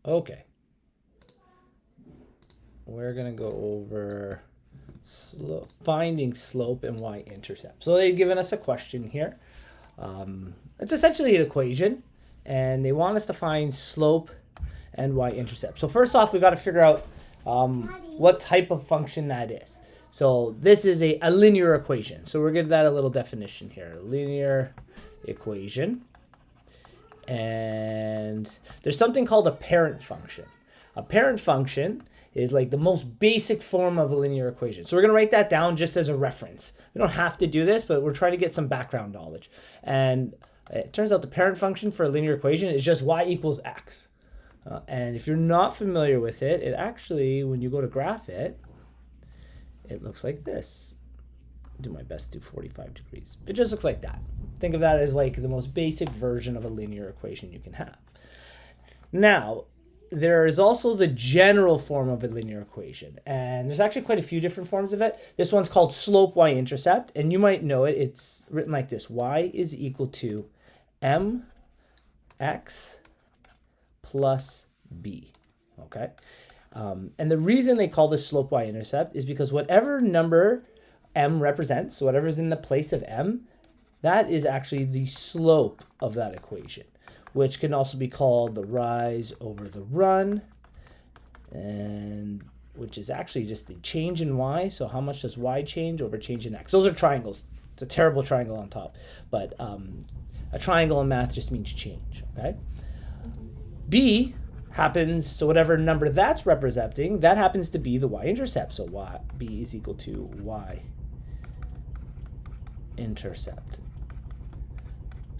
Okay. We're going to go over finding slope and y-intercept. So they've given us a question here. It's essentially an equation, and they want us to find slope and y-intercept. So first off, we got to figure out what type of function that is. So this is a linear equation. So we'll give that a little definition here. Linear equation. And there's something called a parent function. A parent function is like the most basic form of a linear equation. So we're going to write that down just as a reference. We don't have to do this, but we're trying to get some background knowledge. And it turns out the parent function for a linear equation is just y equals x. And if you're not familiar with it, it actually, when you go to graph it, it looks like this. I'll do my best to do 45 degrees. It just looks like that. Think of that as like the most basic version of a linear equation you can have. Now, there is also the general form of a linear equation, and there's actually quite a few different forms of it. This one's called slope y-intercept, and you might know it. It's written like this: y is equal to mx plus b. Okay, and the reason they call this slope y-intercept is because whatever number m represents, so whatever's in the place of m, that is actually the slope of that equation, which can also be called the rise over the run, and which is actually just the change in y. So how much does y change over change in x? Those are triangles. It's a terrible triangle on top, but a triangle in math just means change, okay? B happens, so whatever number that's representing, that happens to be the y-intercept. So b is equal to y-intercept.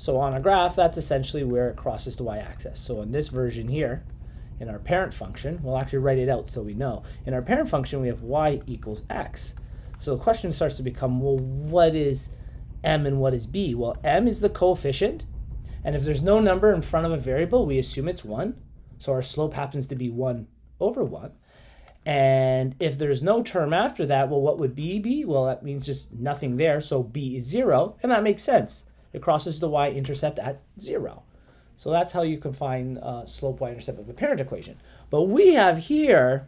So on a graph, that's essentially where it crosses the y-axis. So in this version here, in our parent function, we'll actually write it out so we know. In our parent function, we have y equals x. So the question starts to become, well, what is m and what is b? Well, m is the coefficient, and if there's no number in front of a variable, we assume it's 1. So our slope happens to be 1 over 1. And if there's no term after that, well, what would b be? Well, that means just nothing there, so b is 0, and that makes sense. It crosses the y-intercept at 0. So that's how you can find slope y-intercept of a parent equation. But we have here,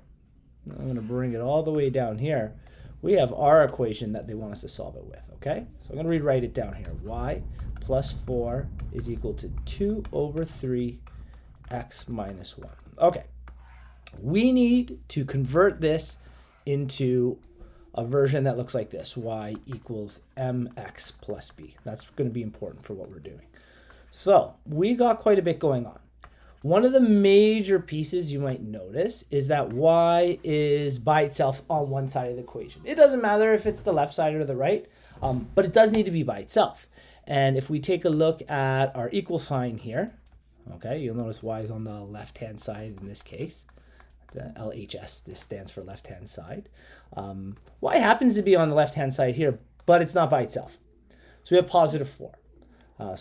I'm going to bring it all the way down here, we have our equation that they want us to solve it with, okay? So I'm going to rewrite it down here. Y plus 4 is equal to 2 over 3 x minus 1. Okay, we need to convert this into a version that looks like this: y equals mx plus b. That's going to be important for what we're doing. So we got quite a bit going on. One of the major pieces you might notice is that y is by itself on one side of the equation. It doesn't matter if it's the left side or the right, but it does need to be by itself. And if we take a look at our equal sign here, okay, you'll notice y is on the left-hand side in this case. The LHS, this stands for left-hand side. Y happens to be on the left-hand side here, but it's not by itself. So we have positive 4,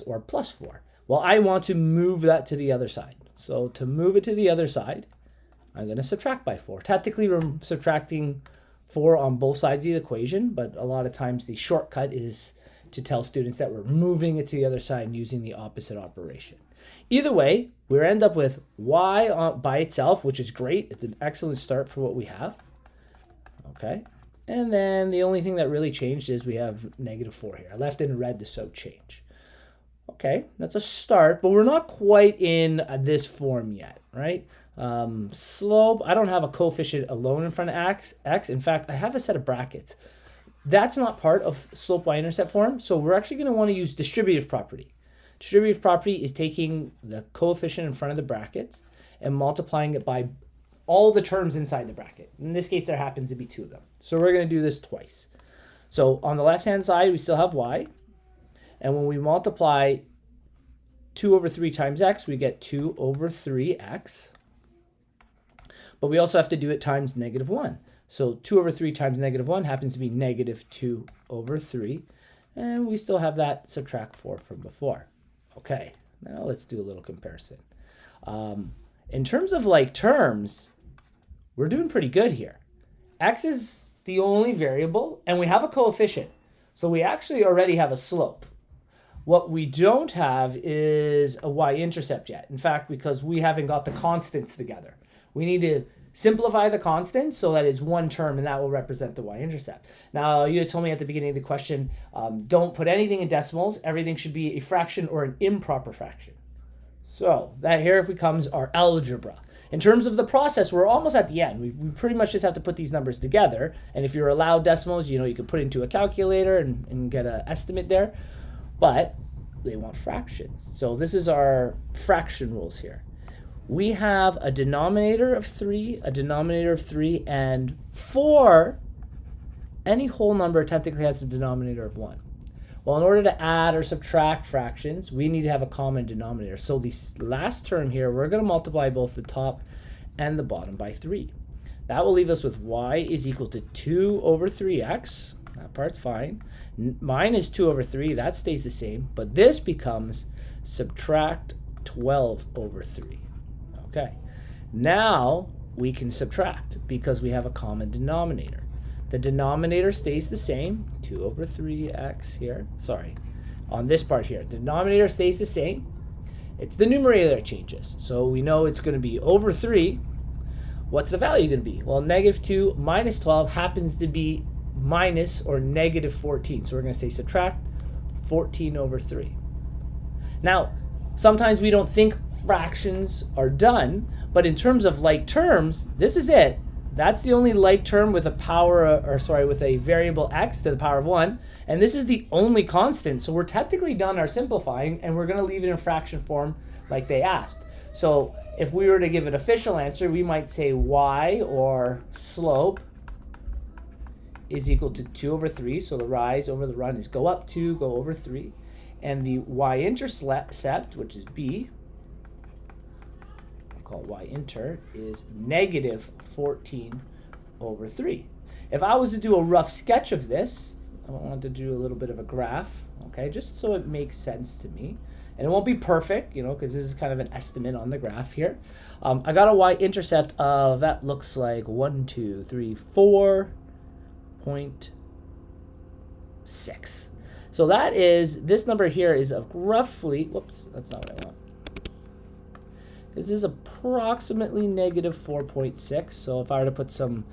or plus 4. Well, I want to move that to the other side. So to move it to the other side, I'm going to subtract by 4. Technically, we're subtracting 4 on both sides of the equation, but a lot of times the shortcut is to tell students that we're moving it to the other side and using the opposite operation. Either way, we end up with y by itself, which is great. It's an excellent start for what we have. Okay, and then the only thing that really changed is we have negative 4 here. I left in red to show change. Okay, that's a start, but we're not quite in this form yet, right? Slope, I don't have a coefficient alone in front of x. In fact, I have a set of brackets. That's not part of slope y-intercept form, so we're actually going to want to use distributive property. Distributive property is taking the coefficient in front of the brackets and multiplying it by all the terms inside the bracket. In this case, there happens to be 2 of them. So we're going to do this twice. So on the left-hand side, we still have y. And when we multiply 2 over 3 times x, we get 2 over 3x. But we also have to do it times negative 1. So 2 over 3 times negative 1 happens to be negative 2 over 3. And we still have that subtract 4 from before. Okay, now let's do a little comparison. In terms of like terms, we're doing pretty good here. X is the only variable, and we have a coefficient. So we actually already have a slope. What we don't have is a y-intercept yet. In fact, because we haven't got the constants together. We need to simplify the constants so that it's one term, and that will represent the y-intercept. Now, you had told me at the beginning of the question, don't put anything in decimals. Everything should be a fraction or an improper fraction. So that here becomes our algebra. In terms of the process, we're almost at the end. We pretty much just have to put these numbers together. And if you're allowed decimals, you can put it into a calculator and get an estimate there. But they want fractions. So this is our fraction rules here. We have a denominator of 3, and 4, any whole number technically has a denominator of 1. Well, in order to add or subtract fractions, we need to have a common denominator. So this last term here, we're going to multiply both the top and the bottom by 3. That will leave us with y is equal to 2 over 3x. That part's fine. Minus 2 over 3, that stays the same. But this becomes subtract 12 over 3. Okay. Now we can subtract because we have a common denominator. The denominator stays the same, 2 over 3x here. Sorry, on this part here. The denominator stays the same. It's the numerator that changes. So we know it's going to be over 3. What's the value going to be? Well, negative 2 minus 12 happens to be minus or negative 14. So we're going to say subtract 14 over 3. Now, sometimes we don't think fractions are done, but in terms of like terms, this is it. That's the only like term with with a variable x to the power of 1. And this is the only constant. So we're technically done our simplifying, and we're going to leave it in fraction form like they asked. So if we were to give an official answer, we might say y, or slope, is equal to 2 over 3. So the rise over the run is go up 2, go over 3. And the y-intercept, which is b, called y-inter, is negative 14 over 3. If I was to do a rough sketch of this, I want to do a little bit of a graph, okay, just so it makes sense to me. And it won't be perfect, because this is kind of an estimate on the graph here. I got a y-intercept of, that looks like 4.6. So that is, this number here is of roughly, whoops, that's not what I want. This is approximately negative 4.6. So if I were to put some,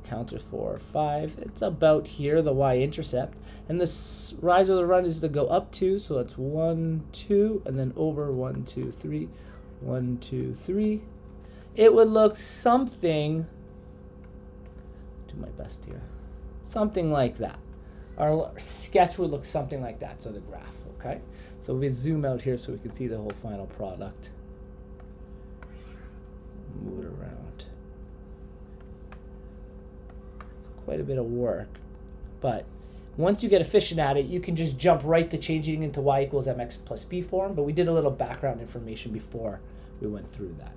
counters 4 or 5, it's about here, the y-intercept. And this rise or the run is to go up 2, so it's 1, 2, and then over 1, 2, 3, 1, 2, 3. It would look something, do my best here, something like that. Our sketch would look something like that, so the graph, okay? So we zoom out here so we can see the whole final product. Move it around. It's quite a bit of work, but once you get efficient at it, you can just jump right to changing into y equals mx plus b form, but we did a little background information before we went through that.